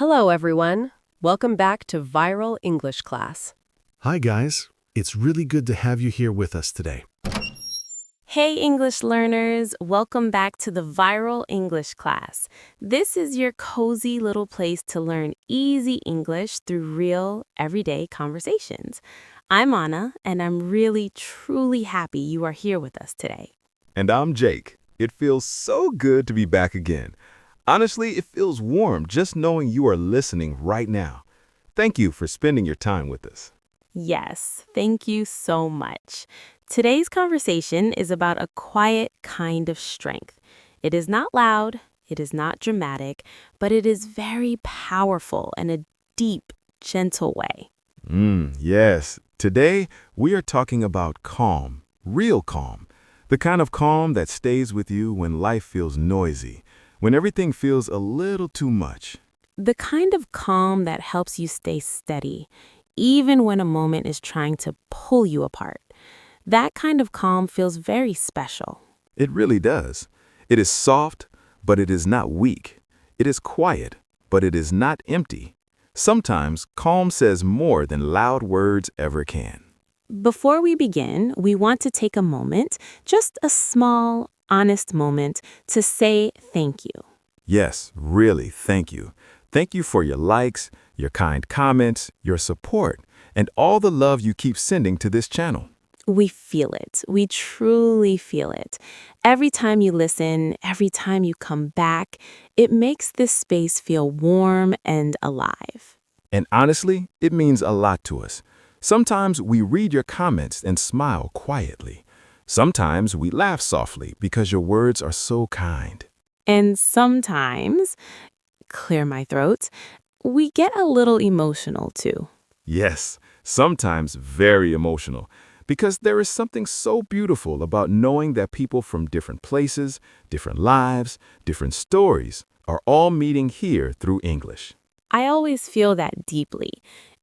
Hello, everyone. Welcome back to Viral English Class. Hi, guys. It's really good to have you here with us today. Hey, English learners. Welcome back to the Viral English Class. This is your cozy little place to learn easy English through real, everyday conversations. I'm Anna, and I'm really, truly happy you are here with us today. And I'm Jake. It feels so good to be back again. Honestly, it feels warm just knowing you are listening right now. Thank you for spending your time with us. Yes, thank you so much. Today's conversation is about a quiet kind of strength. It is not loud, it is not dramatic, but it is very powerful in a deep, gentle way. Yes. Today, we are talking about calm, real calm. The kind of calm that stays with you when life feels noisy, when everything feels a little too much. The kind of calm that helps you stay steady, even when a moment is trying to pull you apart. That kind of calm feels very special. It really does. It is soft, but it is not weak. It is quiet, but it is not empty. Sometimes calm says more than loud words ever can. Before we begin, we want to take a moment, just a small, honest moment, to say thank you. Yes, really, thank you. Thank you for your likes, your kind comments, your support, and all the love you keep sending to this channel. We feel it. We truly feel it. Every time you listen, every time you come back, it makes this space feel warm and alive. And honestly, it means a lot to us. Sometimes we read your comments and smile quietly. Sometimes we laugh softly because your words are so kind. And sometimes, clear my throat, we get a little emotional too. Yes, sometimes very emotional, because there is something so beautiful about knowing that people from different places, different lives, different stories are all meeting here through English. I always feel that deeply.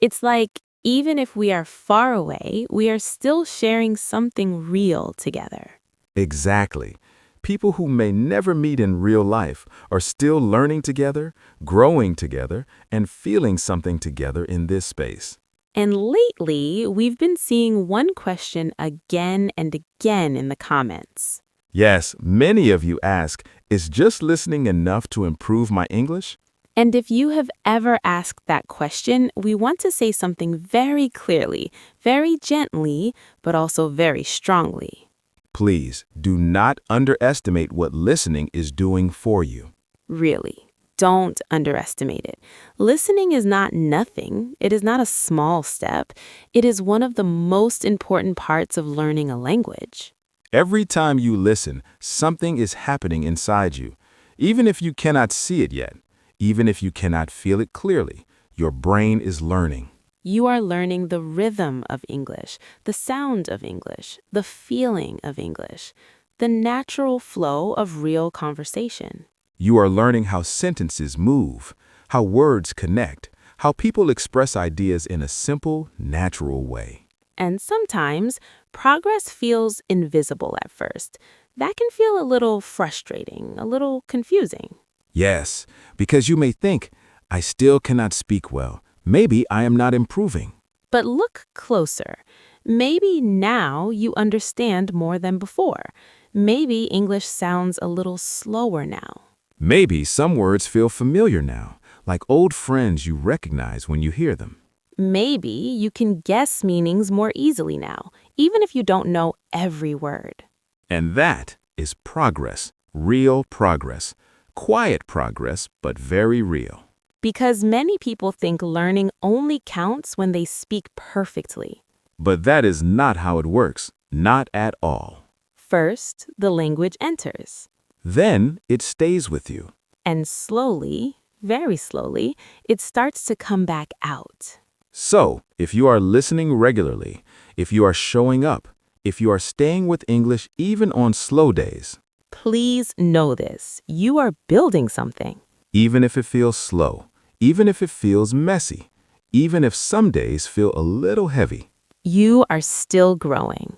It's like even if we are far away, we are still sharing something real together. Exactly. People who may never meet in real life are still learning together, growing together, and feeling something together in this space. And lately, we've been seeing one question again and again in the comments. Yes, many of you ask, is just listening enough to improve my English? And if you have ever asked that question, we want to say something very clearly, very gently, but also very strongly. Please do not underestimate what listening is doing for you. Really, don't underestimate it. Listening is not nothing. It is not a small step. It is one of the most important parts of learning a language. Every time you listen, something is happening inside you. Even if you cannot see it yet, even if you cannot feel it clearly, your brain is learning. You are learning the rhythm of English, the sound of English, the feeling of English, the natural flow of real conversation. You are learning how sentences move, how words connect, how people express ideas in a simple, natural way. And sometimes, progress feels invisible at first. That can feel a little frustrating, a little confusing. Yes, because you may think, I still cannot speak well. Maybe I am not improving. But look closer. Maybe now you understand more than before. Maybe English sounds a little slower now. Maybe some words feel familiar now, like old friends you recognize when you hear them. Maybe you can guess meanings more easily now, even if you don't know every word. And that is progress, real progress. Quiet progress, but very real. Because many people think learning only counts when they speak perfectly. But that is not how it works, not at all. First, the language enters. Then it stays with you. And slowly, very slowly, it starts to come back out. So, if you are listening regularly, if you are showing up, if you are staying with English even on slow days, Please know this. You are building something. even if it feels slow, even if it feels messy, even if some days feel a little heavy, You are still growing.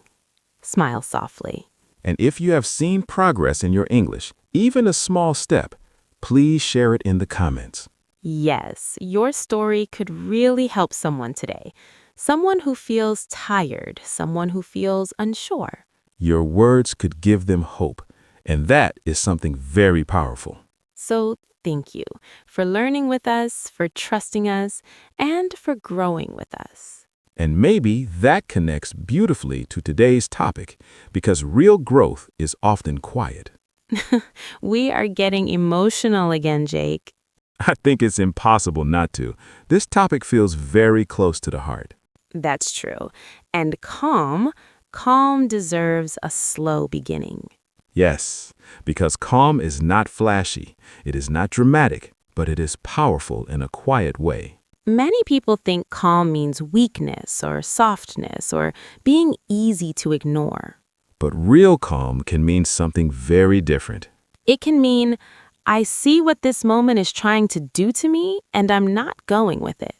Smile softly. and if you have seen progress in your English, even a small step, please share it in the comments. Yes, your story could really help someone today. Someone who feels tired, someone who feels unsure. Your words could give them hope, and that is something very powerful. So thank you for learning with us, for trusting us, and for growing with us. And maybe that connects beautifully to today's topic, because real growth is often quiet. We are getting emotional again, Jake. I think it's impossible not to. This topic feels very close to the heart. That's true. And calm deserves a slow beginning. Yes, because calm is not flashy, it is not dramatic, but it is powerful in a quiet way. Many people think calm means weakness or softness or being easy to ignore. But real calm can mean something very different. It can mean, I see what this moment is trying to do to me, and I'm not going with it.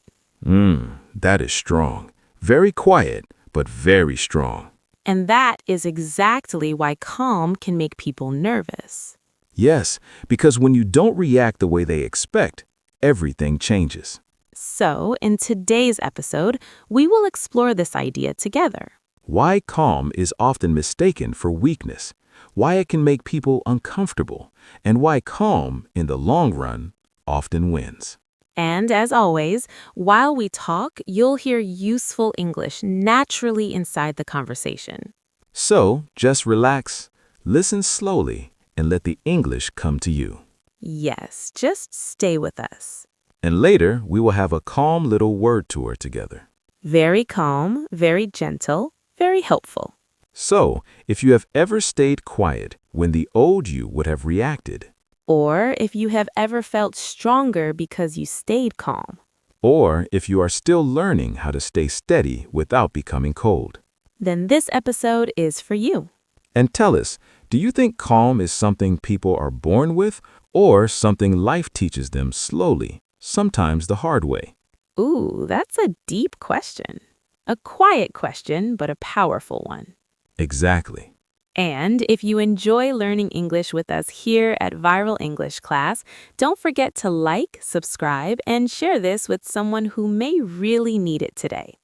That is strong. Very quiet, but very strong. And that is exactly why calm can make people nervous. Yes, because when you don't react the way they expect, everything changes. So, in today's episode, we will explore this idea together. Why calm is often mistaken for weakness, why it can make people uncomfortable, and why calm, in the long run, often wins. And as always, while we talk, you'll hear useful English naturally inside the conversation. So, just relax, listen slowly, and let the English come to you. Yes, just stay with us. And later, we will have a calm little word tour together. Very calm, very gentle, very helpful. So, if you have ever stayed quiet when the old you would have reacted, Or if you have ever felt stronger because you stayed calm, or if you are still learning how to stay steady without becoming cold. then this episode is for you. And tell us, do you think calm is something people are born with or something life teaches them slowly, sometimes the hard way? Ooh, that's a deep question. A quiet question, but a powerful one. Exactly. And if you enjoy learning English with us here at Viral English Class, don't forget to like, subscribe, and share this with someone who may really need it today.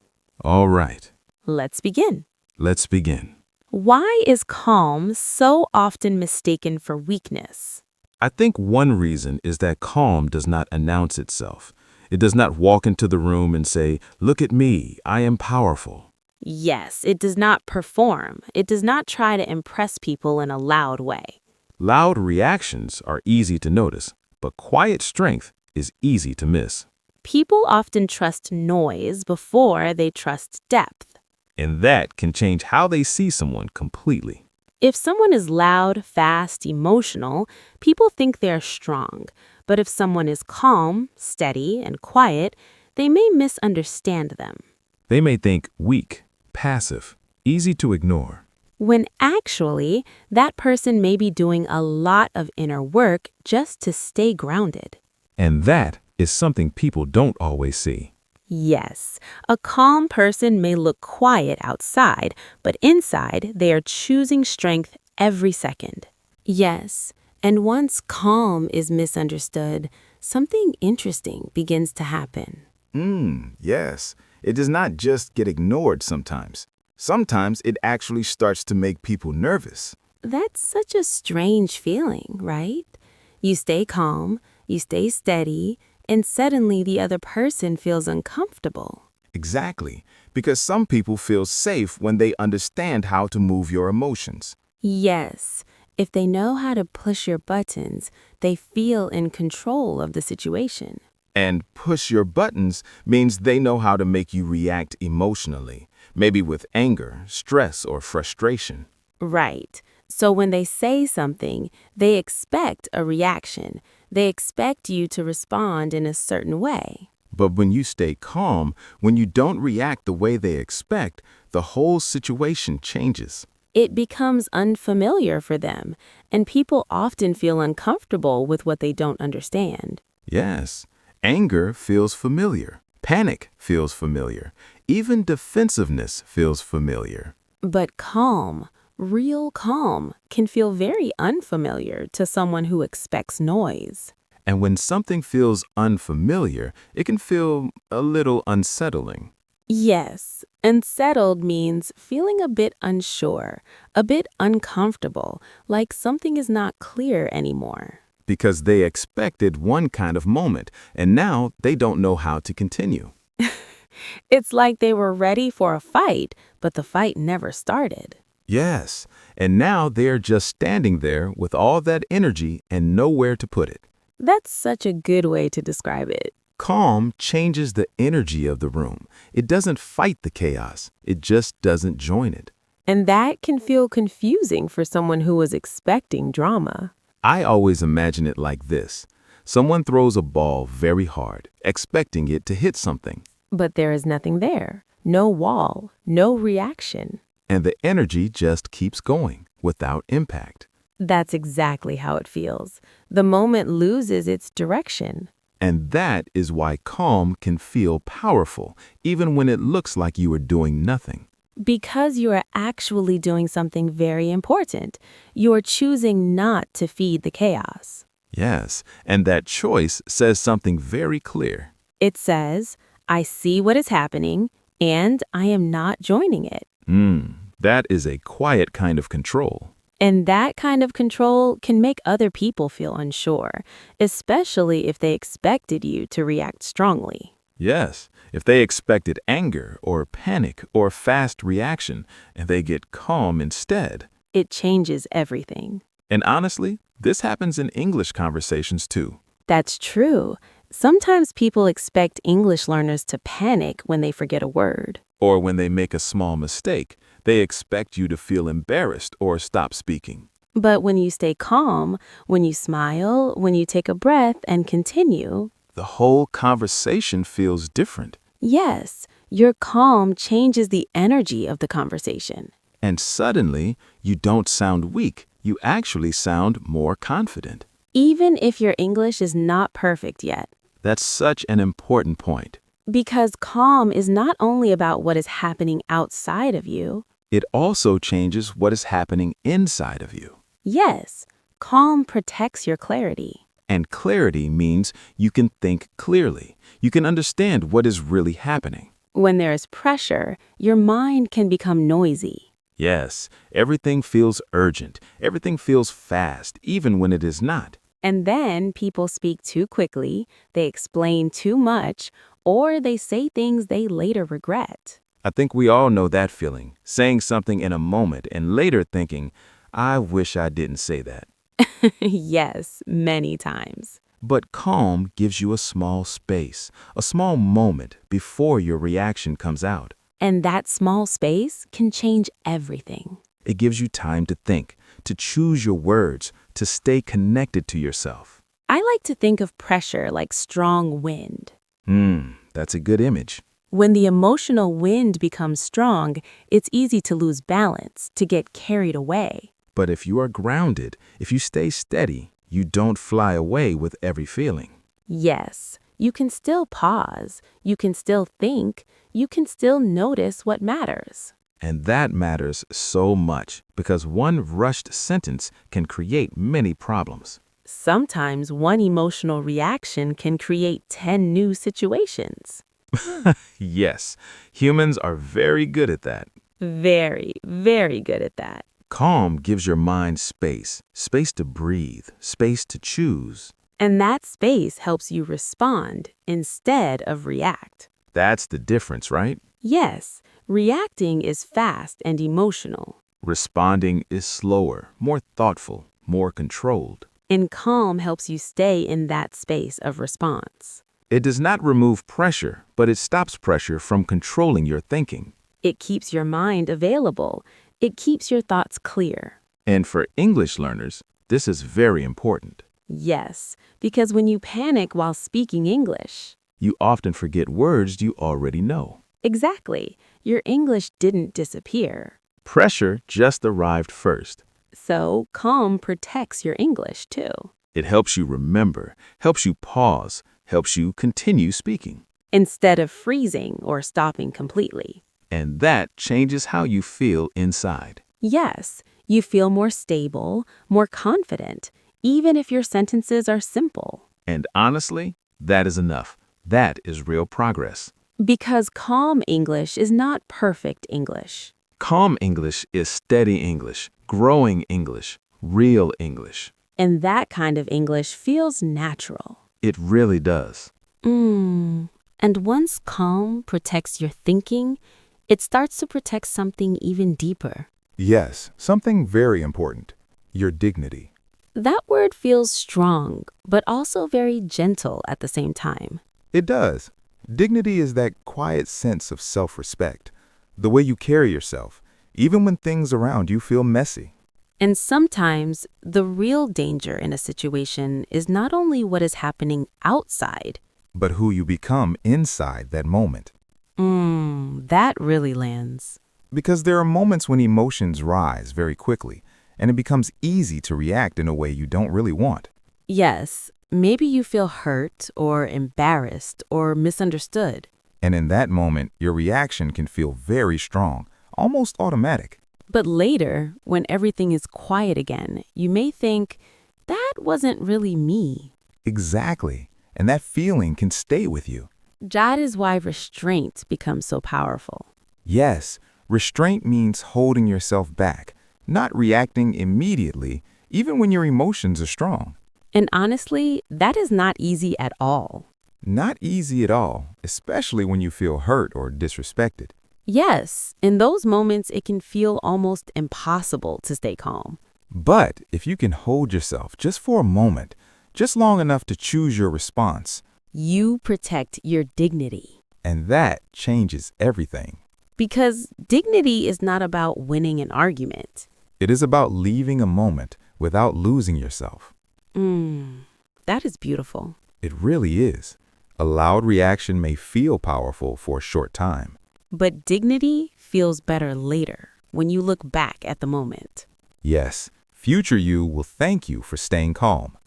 All right, Let's begin. let's begin. Why is calm so often mistaken for weakness? I think one reason is that calm does not announce itself. It does not walk into the room and say, "Look at me, I am powerful." Yes, it does not perform. It does not try to impress people in a loud way. Loud reactions are easy to notice, but quiet strength is easy to miss. People often trust noise before they trust depth. And that can change how they see someone completely. If someone is loud, fast, emotional, people think they're strong. But if someone is calm, steady, and quiet, they may misunderstand them. They may think weak, passive, easy to ignore. When actually, that person may be doing a lot of inner work just to stay grounded. And that is something people don't always see. Yes, a calm person may look quiet outside, but inside they are choosing strength every second. Yes, and once calm is misunderstood, something interesting begins to happen. Yes. It does not just get ignored sometimes. Sometimes it actually starts to make people nervous. That's such a strange feeling, right? You stay calm, you stay steady, and suddenly the other person feels uncomfortable. Exactly. Because some people feel safe when they understand how to move your emotions. Yes, if they know how to push your buttons, they feel in control of the situation. And push your buttons means they know how to make you react emotionally, maybe with anger, stress, or frustration. Right. So when they say something, they expect a reaction. They expect you to respond in a certain way. But when you stay calm, when you don't react the way they expect, the whole situation changes. It becomes unfamiliar for them, and people often feel uncomfortable with what they don't understand. Yes. Anger feels familiar. Panic feels familiar. Even defensiveness feels familiar. But calm, real calm, can feel very unfamiliar to someone who expects noise. And when something feels unfamiliar, it can feel a little unsettling. Yes, unsettled means feeling a bit unsure, a bit uncomfortable, like something is not clear anymore. Because they expected one kind of moment, and now they don't know how to continue. It's like they were ready for a fight, but the fight never started. Yes, and now they're just standing there with all that energy and nowhere to put it. That's such a good way to describe it. Calm changes the energy of the room. It doesn't fight the chaos. It just doesn't join it. And that can feel confusing for someone who was expecting drama. I always imagine it like this. Someone throws a ball very hard, expecting it to hit something, But there is nothing there. No wall, no reaction. and the energy just keeps going without impact. That's exactly how it feels. The moment loses its direction. And that is why calm can feel powerful, even when it looks like you are doing nothing. Because you are actually doing something very important. You are choosing not to feed the chaos. Yes, and that choice says something very clear. It says, I see what is happening, and I am not joining it. That is a quiet kind of control. And that kind of control can make other people feel unsure, especially if they expected you to react strongly. Yes, if they expected anger or panic or fast reaction, and they get calm instead. It changes everything. And honestly, this happens in English conversations too. That's true. Sometimes people expect English learners to panic when they forget a word. Or when they make a small mistake, they expect you to feel embarrassed or stop speaking. But when you stay calm, when you smile, when you take a breath and continue, The whole conversation feels different. yes, your calm changes the energy of the conversation. And suddenly, you don't sound weak. You actually sound more confident. Even if your English is not perfect yet. That's such an important point. Because calm is not only about what is happening outside of you. It also changes what is happening inside of you. Yes, calm protects your clarity. And clarity means you can think clearly. You can understand what is really happening. When there is pressure, your mind can become noisy. Yes, everything feels urgent. Everything feels fast, even when it is not. And then people speak too quickly, they explain too much, or they say things they later regret. I think we all know that feeling, saying something in a moment and later thinking, I wish I didn't say that. Yes, many times. But calm gives you a small space, a small moment before your reaction comes out. And that small space can change everything. It gives you time to think, to choose your words, to stay connected to yourself. I like to think of pressure like strong wind. That's a good image. When the emotional wind becomes strong, it's easy to lose balance, to get carried away. But if you are grounded, if you stay steady, you don't fly away with every feeling. Yes, you can still pause, you can still think, you can still notice what matters. And that matters so much because one rushed sentence can create many problems. Sometimes one emotional reaction can create 10 new situations. Yes, humans are very good at that. Very, very good at that. Calm gives your mind space, space to breathe, space to choose. And that space helps you respond instead of react. That's the difference, right? Yes, reacting is fast and emotional. Responding is slower, more thoughtful, more controlled. And calm helps you stay in that space of response. It does not remove pressure, but it stops pressure from controlling your thinking. It keeps your mind available. It keeps your thoughts clear. And for English learners, this is very important. Yes, because when you panic while speaking English, You often forget words you already know. exactly, your English didn't disappear. Pressure just arrived first. So calm protects your English too. It helps you remember, helps you pause, helps you continue speaking. Instead of freezing or stopping completely. And that changes how you feel inside. Yes, you feel more stable, more confident, even if your sentences are simple. And honestly, that is enough. That is real progress. Because calm English is not perfect English. Calm English is steady English, growing English, real English. And that kind of English feels natural. It really does. And once calm protects your thinking, it starts to protect something even deeper. Yes, something very important. Your dignity. That word feels strong, but also very gentle at the same time. It does. Dignity is that quiet sense of self-respect. The way you carry yourself, even when things around you feel messy. And sometimes the real danger in a situation is not only what is happening outside. But who you become inside that moment. That really lands. Because there are moments when emotions rise very quickly, and it becomes easy to react in a way you don't really want. Yes, maybe you feel hurt or embarrassed or misunderstood. And in that moment, your reaction can feel very strong, almost automatic. But later, when everything is quiet again, you may think, that wasn't really me. Exactly. And that feeling can stay with you. That is why restraint becomes so powerful. Yes, restraint means holding yourself back, not reacting immediately, even when your emotions are strong. And honestly, that is not easy at all. Not easy at all, especially when you feel hurt or disrespected. Yes, in those moments, it can feel almost impossible to stay calm. But if you can hold yourself just for a moment, just long enough to choose your response, You protect your dignity. and that changes everything. Because dignity is not about winning an argument. It is about leaving a moment without losing yourself. That is beautiful. It really is. A loud reaction may feel powerful for a short time. But dignity feels better later when you look back at the moment. Yes, future you will thank you for staying calm.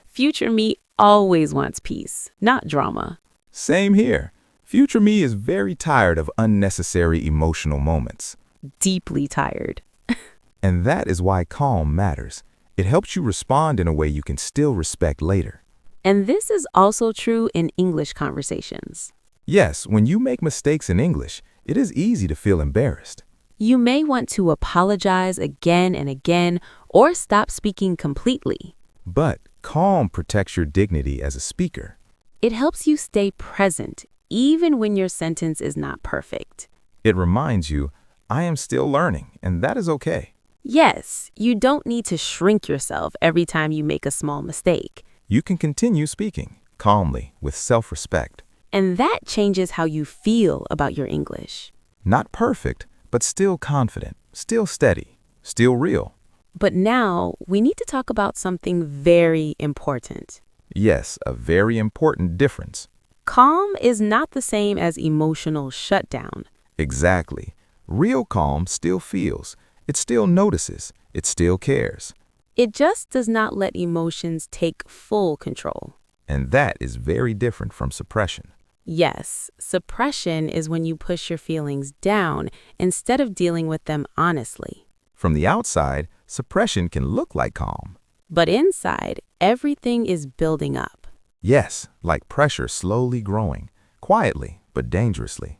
Future me always wants peace, not drama. Same here. Future me is very tired of unnecessary emotional moments. Deeply tired. And that is why calm matters. It helps you respond in a way you can still respect later. And this is also true in English conversations. Yes, when you make mistakes in English, it is easy to feel embarrassed. You may want to apologize again and again or stop speaking completely. But calm protects your dignity as a speaker. It helps you stay present even when your sentence is not perfect. It reminds you, I am still learning, and that is okay. Yes, you don't need to shrink yourself every time you make a small mistake. You can continue speaking calmly with self-respect. And that changes how you feel about your English. Not perfect, but still confident, still steady, still real. But now we need to talk about something very important. Yes, a very important difference. Calm is not the same as emotional shutdown. Exactly. Real calm still feels, it still notices, it still cares. It just does not let emotions take full control. And that is very different from suppression. Yes, suppression is when you push your feelings down instead of dealing with them honestly. From the outside, suppression can look like calm. But inside, everything is building up. Yes, like pressure slowly growing, quietly but dangerously.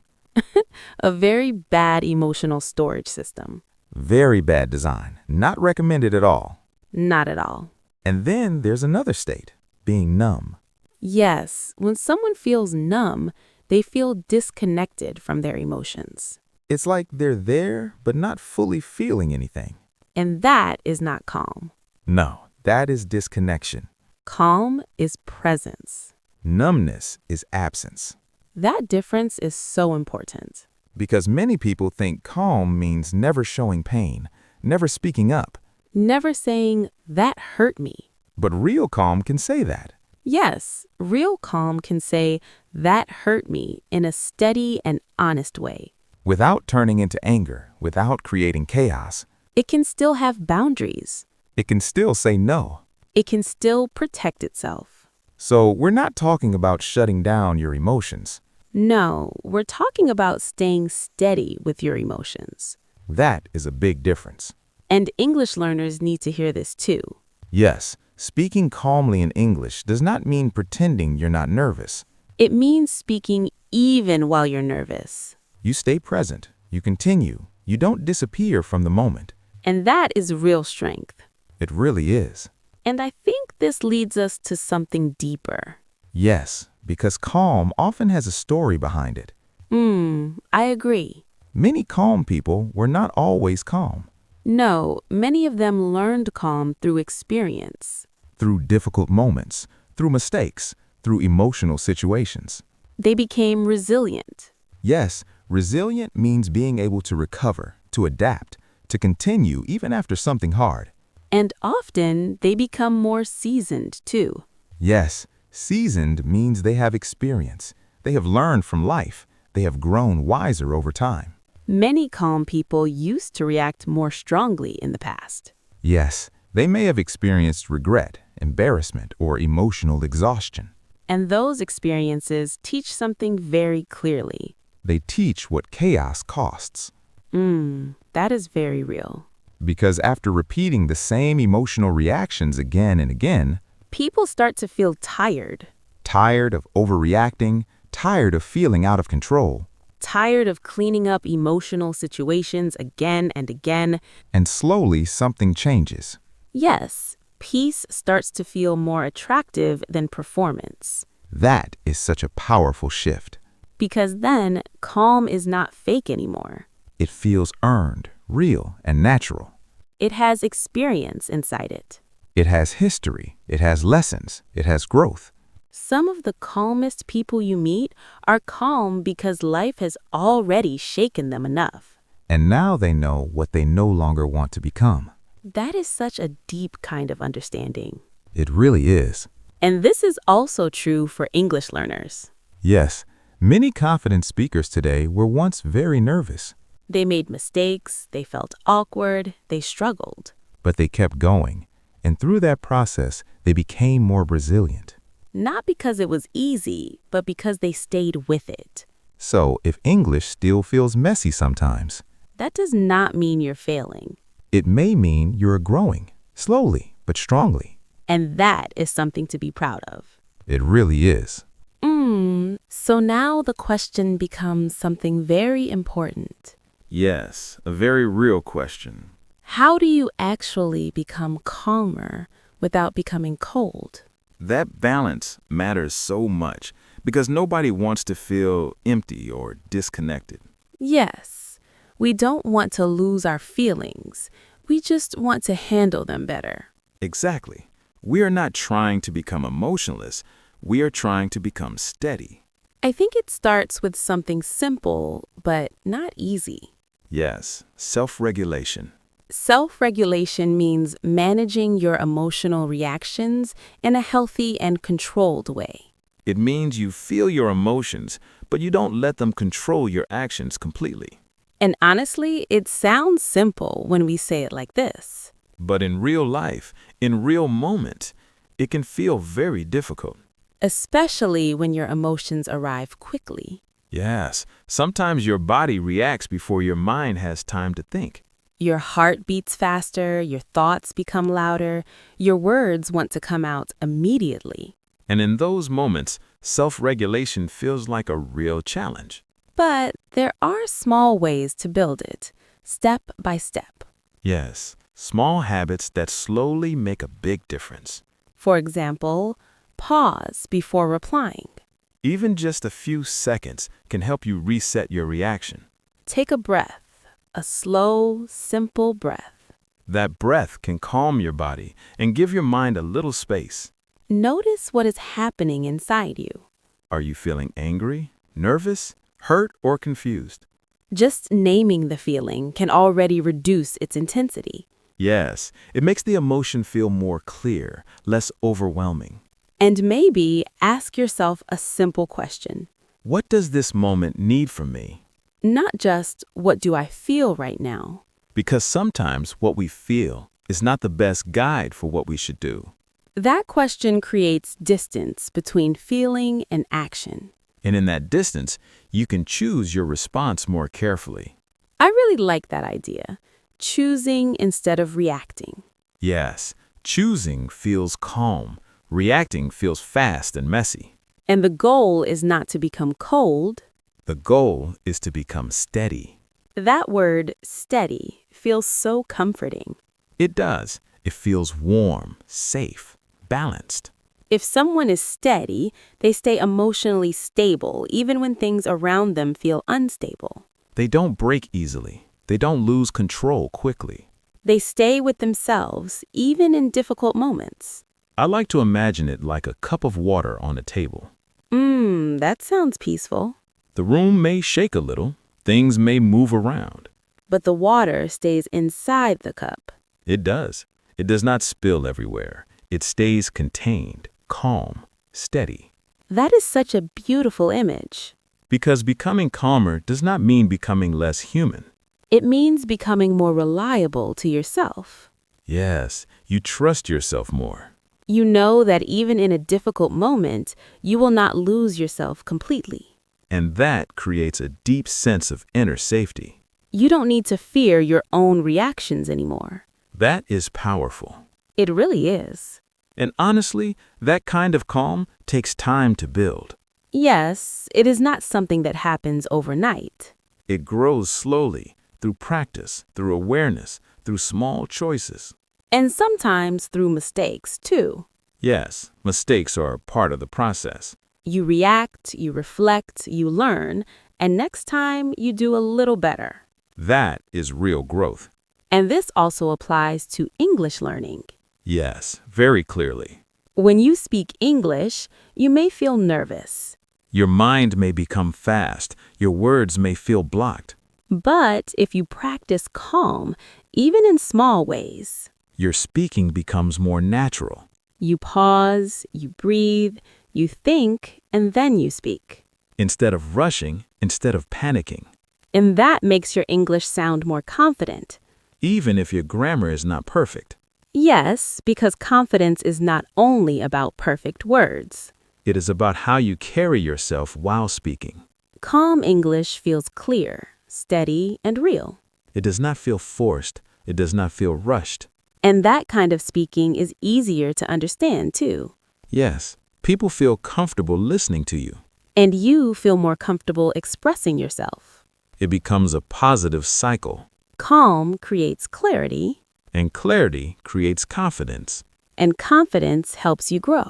A very bad emotional storage system. Very bad design, not recommended at all. Not at all. And then there's another state, being numb. Yes, when someone feels numb, they feel disconnected from their emotions. It's like they're there, but not fully feeling anything. And that is not calm. No, that is disconnection. Calm is presence. Numbness is absence. That difference is so important. Because many people think calm means never showing pain, never speaking up. Never saying, that hurt me. But real calm can say that. Yes, real calm can say, that hurt me in a steady and honest way. Without turning into anger, without creating chaos. It can still have boundaries. It can still say no. It can still protect itself. So we're not talking about shutting down your emotions. No, we're talking about staying steady with your emotions. That is a big difference. And English learners need to hear this too. Yes, Speaking calmly in English does not mean pretending you're not nervous. It means speaking even while you're nervous. You stay present. You continue. You don't disappear from the moment. And that is real strength. It really is. And I think this leads us to something deeper. Yes, because calm often has a story behind it. I agree. Many calm people were not always calm. No, many of them learned calm through experience. Through difficult moments, through mistakes, through emotional situations. They became resilient. Yes, resilient means being able to recover, to adapt, to continue even after something hard. And often they become more seasoned too. Yes, seasoned means they have experience. They have learned from life. They have grown wiser over time. Many calm people used to react more strongly in the past. Yes, they may have experienced regret, embarrassment, or emotional exhaustion. And those experiences teach something very clearly. They teach what chaos costs. That is very real. Because after repeating the same emotional reactions again and again, People start to feel tired. tired of overreacting, tired of feeling out of control, Tired of cleaning up emotional situations again and again. and slowly something changes. Yes, peace starts to feel more attractive than performance. That is such a powerful shift. Because then, calm is not fake anymore. It feels earned, real, and natural. It has experience inside it. It has history, it has lessons, it has growth. Some of the calmest people you meet are calm because life has already shaken them enough. And now they know what they no longer want to become. That is such a deep kind of understanding. It really is. And this is also true for English learners. Yes, many confident speakers today were once very nervous, They made mistakes, they felt awkward, they struggled. but they kept going. And through that process, they became more resilient. Not because it was easy, but because they stayed with it. So, if English still feels messy sometimes, That does not mean you're failing. it may mean you're growing, slowly but strongly. And that is something to be proud of. It really is. So now the question becomes something very important. Yes, a very real question. How do you actually become calmer without becoming cold? That balance matters so much because nobody wants to feel empty or disconnected. Yes, we don't want to lose our feelings. We just want to handle them better. Exactly. We are not trying to become emotionless. We are trying to become steady. I think it starts with something simple, but not easy. Yes, self-regulation. Self-regulation means managing your emotional reactions in a healthy and controlled way. It means you feel your emotions, but you don't let them control your actions completely. And honestly, it sounds simple when we say it like this. But in real life, in real moments, it can feel very difficult. Especially when your emotions arrive quickly. Yes, sometimes your body reacts before your mind has time to think. Your heart beats faster, your thoughts become louder, your words want to come out immediately. And in those moments, self-regulation feels like a real challenge. But there are small ways to build it, step by step. Yes, small habits that slowly make a big difference. For example, pause before replying. Even just a few seconds can help you reset your reaction. Take a breath, a slow, simple breath. That breath can calm your body and give your mind a little space. Notice what is happening inside you. Are you feeling angry, nervous, hurt, or confused? Just naming the feeling can already reduce its intensity. Yes, it makes the emotion feel more clear, less overwhelming. And maybe ask yourself a simple question. What does this moment need from me? Not just, what do I feel right now? Because sometimes what we feel is not the best guide for what we should do. That question creates distance between feeling and action. And in that distance, you can choose your response more carefully. I really like that idea. Choosing instead of reacting. Yes, Choosing feels calm. Reacting feels fast and messy. And the goal is not to become cold. The goal is to become steady. That word, steady, feels so comforting. It does. It feels warm, safe, balanced. If someone is steady, they stay emotionally stable even when things around them feel unstable. They don't break easily. They don't lose control quickly. They stay with themselves even in difficult moments. I like to imagine it like a cup of water on a table. That sounds peaceful. The room may shake a little. Things may move around. But the water stays inside the cup. It does. It does not spill everywhere. It stays contained, calm, steady. That is such a beautiful image. Because becoming calmer does not mean becoming less human. It means becoming more reliable to yourself. Yes, you trust yourself more. You know that even in a difficult moment, you will not lose yourself completely. And that creates a deep sense of inner safety. You don't need to fear your own reactions anymore. That is powerful. It really is. And honestly, that kind of calm takes time to build. Yes, it is not something that happens overnight. It grows slowly, through practice, through awareness, through small choices. And sometimes through mistakes, too. Yes, mistakes are part of the process. You react, you reflect, you learn, and next time you do a little better. That is real growth. And this also applies to English learning. Yes, very clearly. When you speak English, you may feel nervous. Your mind may become fast. Your words may feel blocked. But if you practice calm, even in small ways, Your speaking becomes more natural. you pause, you breathe, you think, and then you speak. Instead of rushing, instead of panicking. And that makes your English sound more confident. Even if your grammar is not perfect. Yes, because confidence is not only about perfect words. It is about how you carry yourself while speaking. Calm English feels clear, steady, and real. It does not feel forced. It does not feel rushed. And that kind of speaking is easier to understand, too. Yes, people feel comfortable listening to you. And you feel more comfortable expressing yourself. It becomes a positive cycle. Calm creates clarity, And clarity creates confidence. and confidence helps you grow.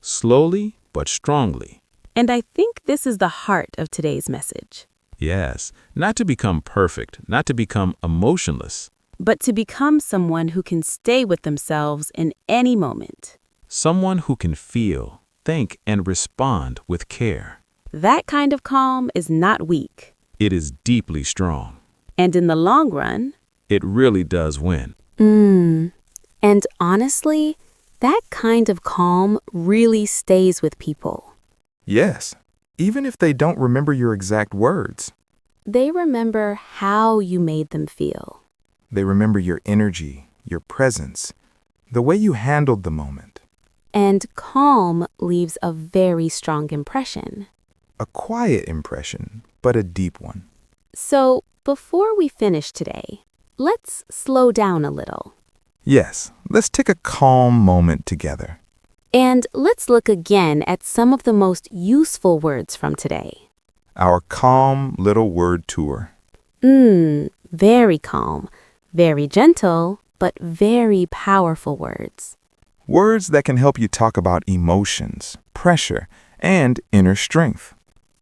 Slowly but strongly. And I think this is the heart of today's message. Yes, not to become perfect, not to become emotionless. But to become someone who can stay with themselves in any moment. Someone who can feel, think, and respond with care. That kind of calm is not weak. It is deeply strong. And in the long run, It really does win. and honestly, that kind of calm really stays with people. Yes, even if they don't remember your exact words. They remember how you made them feel. They remember your energy, your presence, the way you handled the moment. And calm leaves a very strong impression. A quiet impression, but a deep one. So, before we finish today, let's slow down a little. Yes, let's take a calm moment together. And let's look again at some of the most useful words from today. Our calm little word tour. Very calm, very gentle, but very powerful words. Words that can help you talk about emotions, pressure, and inner strength.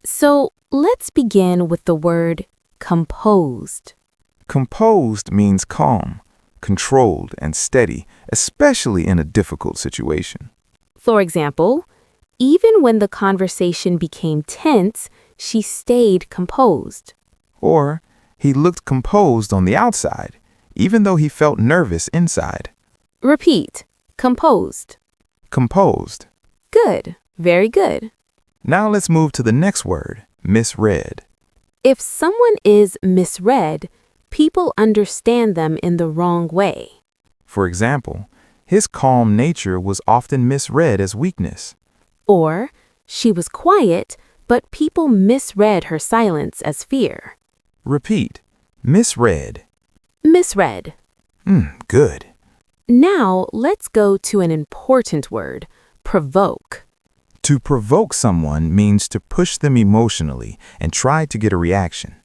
So, let's begin with the word composed. Composed means calm, controlled, and steady, especially in a difficult situation. For example, even when the conversation became tense, she stayed composed. Or, he looked composed on the outside, even though he felt nervous inside. Repeat. Composed. Composed. Good. Very good. Now let's move to the next word, misread. If someone is misread, people understand them in the wrong way. For example, his calm nature was often misread as weakness. Or, she was quiet, but people misread her silence as fear. Repeat. Misread. Misread. Good. Now, let's go to an important word, provoke. To provoke someone means to push them emotionally and try to get a reaction.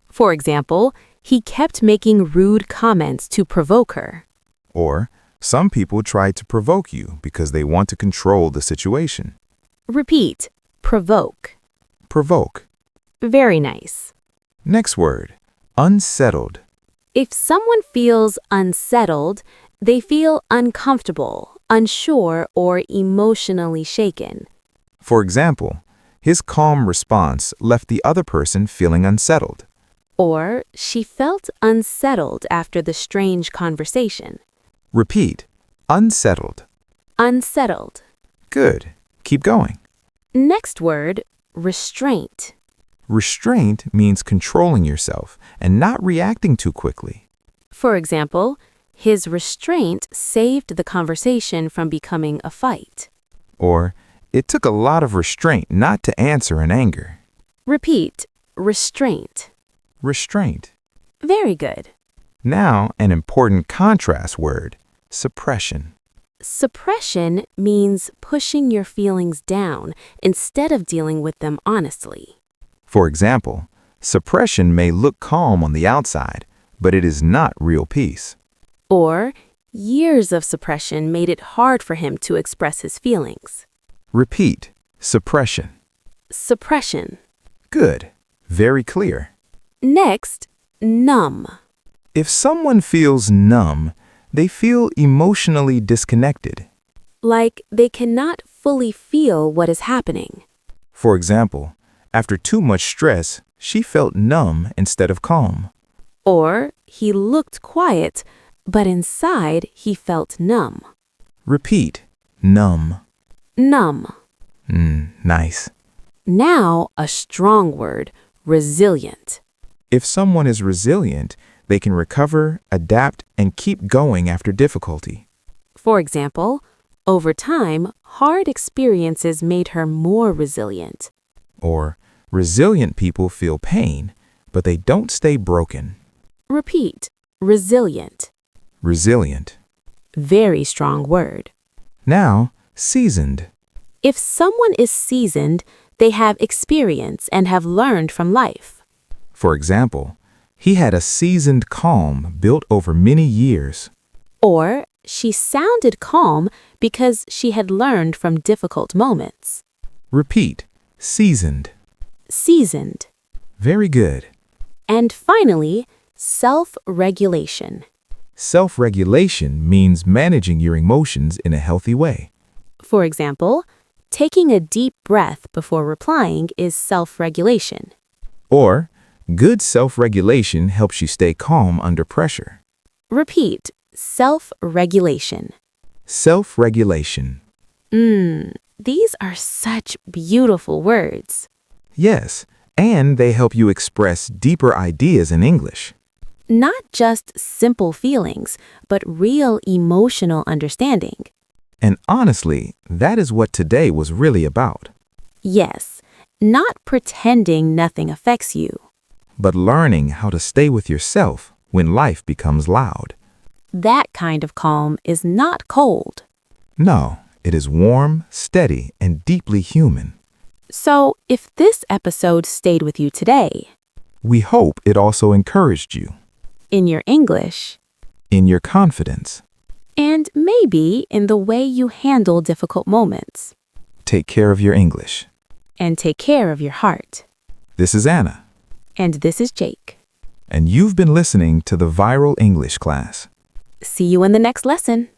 For example, he kept making rude comments to provoke her. Or, some people try to provoke you because they want to control the situation. Repeat, provoke. Provoke. Very nice. Next word, unsettled. If someone feels unsettled, they feel uncomfortable, unsure, or emotionally shaken. For example, his calm response left the other person feeling unsettled. Or she felt unsettled after the strange conversation. Repeat, unsettled. Unsettled. Good. Keep going. Next word, restraint. Restraint means controlling yourself and not reacting too quickly. For example, his restraint saved the conversation from becoming a fight. Or, it took a lot of restraint not to answer in anger. Repeat, restraint. Restraint. Very good. Now, an important contrast word, suppression. Suppression means pushing your feelings down instead of dealing with them honestly. For example, suppression may look calm on the outside, but it is not real peace. Or, years of suppression made it hard for him to express his feelings. Repeat, suppression. Suppression. Good. Very clear. Next, numb. If someone feels numb, they feel emotionally disconnected. Like they cannot fully feel what is happening. For example, after too much stress, she felt numb instead of calm. Or he looked quiet, but inside he felt numb. Repeat, numb. Numb. Nice. Now a strong word, resilient. If someone is resilient, they can recover, adapt, and keep going after difficulty. For example, over time, hard experiences made her more resilient. Or, resilient people feel pain, but they don't stay broken. Repeat, resilient. Resilient. Very strong word. Now, seasoned. If someone is seasoned, they have experience and have learned from life. For example, he had a seasoned calm built over many years. Or she sounded calm because she had learned from difficult moments. Repeat, seasoned. Seasoned. Very good. And finally, self-regulation. Self-regulation means managing your emotions in a healthy way. For example, taking a deep breath before replying is self-regulation. Or, good self-regulation helps you stay calm under pressure. Repeat, self-regulation. Self-regulation. These are such beautiful words. Yes, and they help you express deeper ideas in English. Not just simple feelings, but real emotional understanding. And honestly, that is what today was really about. Yes, not pretending nothing affects you. But learning how to stay with yourself when life becomes loud. That kind of calm is not cold. No, it is warm, steady, and deeply human. So, if this episode stayed with you today, We hope it also encouraged you in your English, in your confidence. and maybe in the way you handle difficult moments, Take care of your English. and take care of your heart. This is Anna, And this is Jake. and you've been listening to the Viral English class. See you in the next lesson.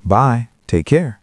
Bye. Take care.